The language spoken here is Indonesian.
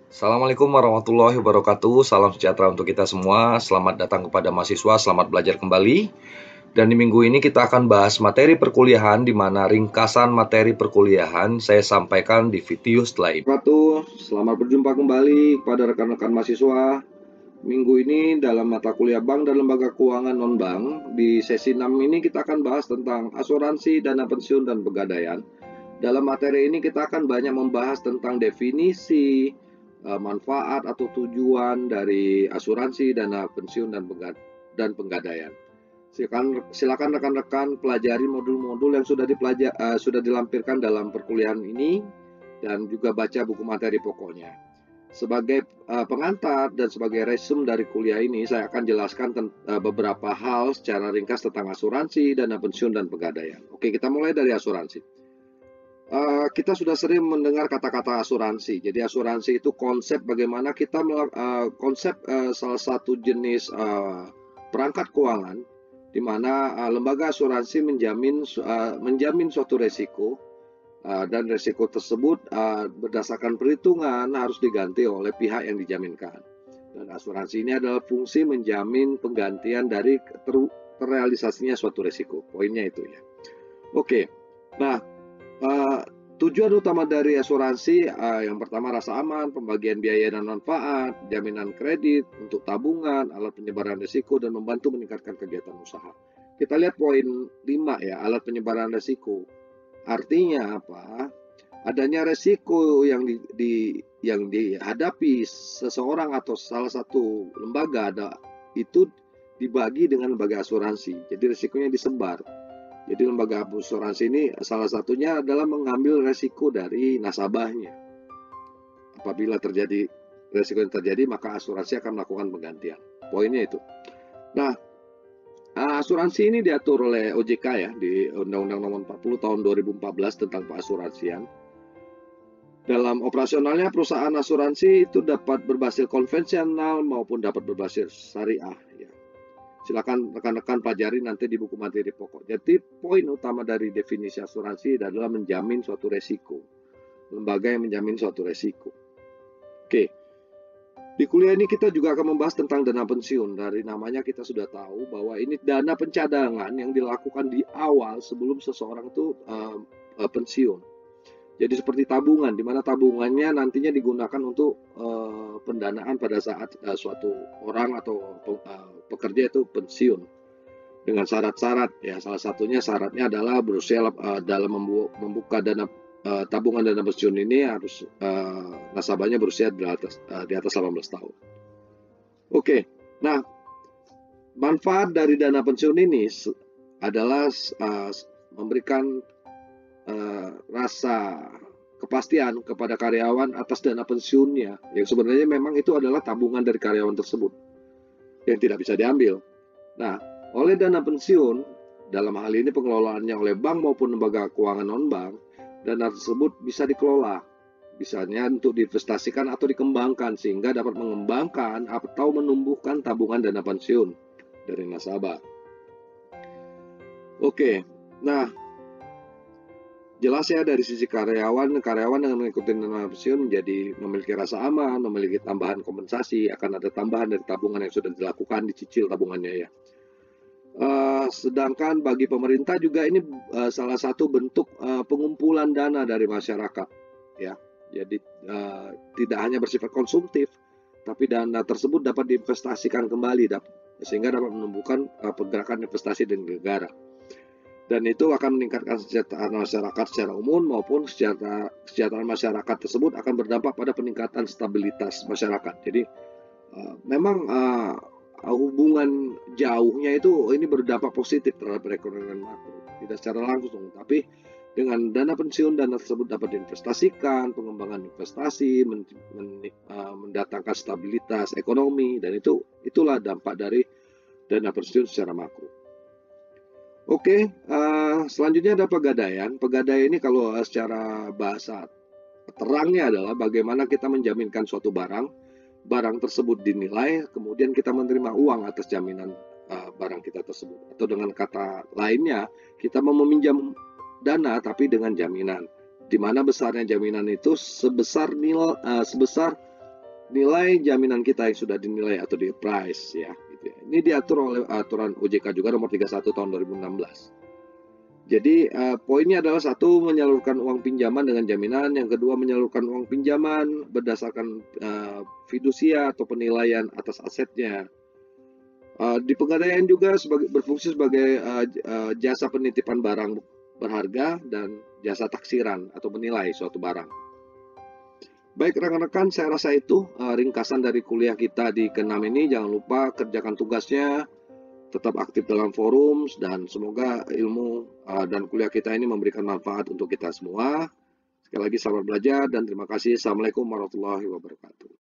Assalamualaikum warahmatullahi wabarakatuh. Salam sejahtera untuk kita semua. Selamat datang kepada mahasiswa, selamat belajar kembali. Dan di minggu ini kita akan bahas materi perkuliahan, di mana ringkasan materi perkuliahan saya sampaikan di video setelah ini. Selamat berjumpa kembali kepada rekan-rekan mahasiswa. Minggu ini dalam mata kuliah Bank dan Lembaga Keuangan Non-Bank, di sesi 6 ini kita akan bahas tentang asuransi, dana pensiun, dan pegadaian. Dalam materi ini kita akan banyak membahas tentang definisi, manfaat atau tujuan dari asuransi, dana pensiun, dan pegadaian. Silakan rekan-rekan pelajari modul-modul yang sudah dilampirkan dalam perkuliahan ini dan juga baca buku materi pokoknya. Sebagai pengantar dan sebagai resume dari kuliah ini, saya akan jelaskan beberapa hal secara ringkas tentang asuransi, dana pensiun, dan pegadaian. Oke, kita mulai dari asuransi. Kita sudah sering mendengar kata-kata asuransi. Jadi asuransi itu konsep bagaimana kita salah satu jenis perangkat keuangan di mana lembaga asuransi menjamin suatu resiko, dan resiko tersebut berdasarkan perhitungan harus diganti oleh pihak yang dijaminkan. Dan asuransi ini adalah fungsi menjamin penggantian dari terrealisasinya suatu resiko. Poinnya itu ya. Oke. Nah, tujuan utama dari asuransi yang pertama rasa aman, pembagian biaya dan manfaat, jaminan kredit untuk tabungan, alat penyebaran risiko, dan membantu meningkatkan kegiatan usaha. Kita lihat poin 5 ya, alat penyebaran risiko. Artinya apa? Adanya risiko yang dihadapi seseorang atau salah satu lembaga itu dibagi dengan lembaga asuransi. Jadi risikonya disebar. Jadi lembaga asuransi ini salah satunya adalah mengambil resiko dari nasabahnya. Apabila resiko yang terjadi, maka asuransi akan melakukan penggantian. Poinnya itu. Nah, asuransi ini diatur oleh OJK ya, di Undang-Undang Nomor 40 Tahun 2014 tentang Peasuransian. Dalam operasionalnya, perusahaan asuransi itu dapat berbasis konvensional maupun dapat berbasis syariah. Ya. Silakan rekan-rekan pelajari nanti di buku materi pokok. Jadi poin utama dari definisi asuransi adalah menjamin suatu resiko. Lembaga yang menjamin suatu resiko. Oke. Di kuliah ini kita juga akan membahas tentang dana pensiun. Dari namanya kita sudah tahu bahwa ini dana pencadangan yang dilakukan di awal sebelum seseorang itu pensiun. Jadi seperti tabungan, di mana tabungannya nantinya digunakan untuk pendanaan pada saat suatu orang atau pekerja itu pensiun dengan syarat-syarat ya. Salah satunya syaratnya adalah berusia dalam membuka tabungan dana pensiun ini harus nasabahnya berusia di atas 18 tahun. Oke, nah manfaat dari dana pensiun ini adalah memberikan rasa kepastian kepada karyawan atas dana pensiunnya, yang sebenarnya memang itu adalah tabungan dari karyawan tersebut yang tidak bisa diambil. Nah, oleh dana pensiun, dalam hal ini pengelolaannya oleh bank maupun lembaga keuangan non-bank, dana tersebut bisa dikelola, misalnya untuk diinvestasikan atau dikembangkan sehingga dapat mengembangkan atau menumbuhkan tabungan dana pensiun dari nasabah. Oke, nah jelas ya dari sisi karyawan dengan mengikuti dana pensiun menjadi memiliki rasa aman, memiliki tambahan kompensasi, akan ada tambahan dari tabungan yang sudah dilakukan, dicicil tabungannya ya. Sedangkan bagi pemerintah juga ini salah satu bentuk pengumpulan dana dari masyarakat ya. Jadi tidak hanya bersifat konsumtif, tapi dana tersebut dapat diinvestasikan kembali sehingga dapat menumbuhkan pergerakan investasi di negara. Dan itu akan meningkatkan kesejahteraan masyarakat secara umum maupun kesejahteraan masyarakat tersebut akan berdampak pada peningkatan stabilitas masyarakat. Jadi memang hubungan jauhnya itu ini berdampak positif terhadap perekonomian makro, tidak secara langsung, tapi dengan dana pensiun, dana tersebut dapat diinvestasikan, pengembangan investasi, mendatangkan stabilitas ekonomi, dan itulah dampak dari dana pensiun secara makro. Oke, selanjutnya ada pegadaian. Pegadaian ini kalau secara bahasa terangnya adalah bagaimana kita menjaminkan suatu barang tersebut dinilai, kemudian kita menerima uang atas jaminan barang kita tersebut. Atau dengan kata lainnya, kita meminjam dana tapi dengan jaminan. Di mana besarnya jaminan itu sebesar nilai jaminan kita yang sudah dinilai atau di price ya, gitu ya. Ini diatur oleh aturan OJK juga nomor 31 tahun 2016. Jadi poinnya adalah satu, menyalurkan uang pinjaman dengan jaminan, yang kedua menyalurkan uang pinjaman berdasarkan fidusia atau penilaian atas asetnya. Di Pegadaian juga berfungsi sebagai jasa penitipan barang berharga dan jasa taksiran atau menilai suatu barang. Baik rekan-rekan, saya rasa itu ringkasan dari kuliah kita di ke-6 ini. Jangan lupa kerjakan tugasnya, tetap aktif dalam forum, dan semoga ilmu dan kuliah kita ini memberikan manfaat untuk kita semua. Sekali lagi selamat belajar dan terima kasih. Assalamualaikum warahmatullahi wabarakatuh.